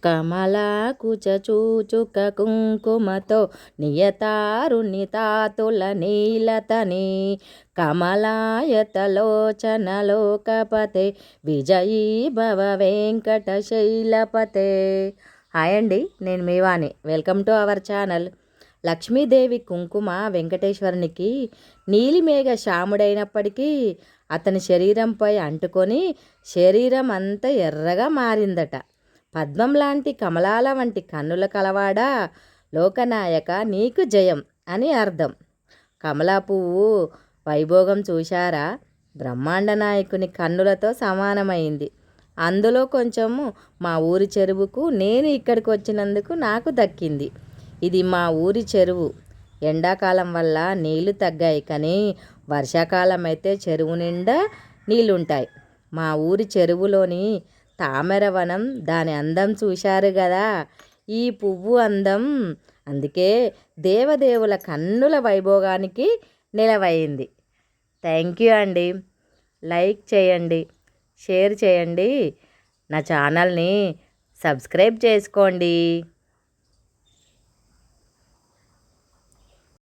కమలాకుచూచుక కుంకుమతో నియతారుణితాతుల నీలతని కమలాయతలోచనలోకపతే విజయీ భవ వెంకటశైలపతే. హాయ్ అండి, నేను మీ Vani. Welcome to our channel. Lakshmidevi కుంకుమ వెంకటేశ్వరునికి నీలిమేఘ శ్యాముడైనప్పటికీ అతని శరీరంపై అంటుకొని శరీరం అంతా ఎర్రగా మారిందట. పద్మం లాంటి కమలాల వంటి కన్నుల కలవాడా, లోకనాయక నీకు జయం అని అర్థం. కమలా పువ్వు వైభోగం చూశారా? బ్రహ్మాండ నాయకుని కన్నులతో సమానమైంది. అందులో కొంచెము మా ఊరి చెరువుకు నేను ఇక్కడికి వచ్చినందుకు నాకు దక్కింది. ఇది మా ఊరి చెరువు. ఎండాకాలం వల్ల నీళ్లు తగ్గాయి, కానీ వర్షాకాలం అయితే చెరువు నిండా నీళ్ళుంటాయి. మా ఊరి చెరువులోని తామరవనం, దాని అందం చూశారు కదా. ఈ పువ్వు అందం అందుకే దేవదేవుల కన్నుల వైభోగానికి నిలవైంది. థ్యాంక్ యూ అండి. లైక్ చేయండి, షేర్ చేయండి, నా ఛానల్ని సబ్స్క్రైబ్ చేసుకోండి.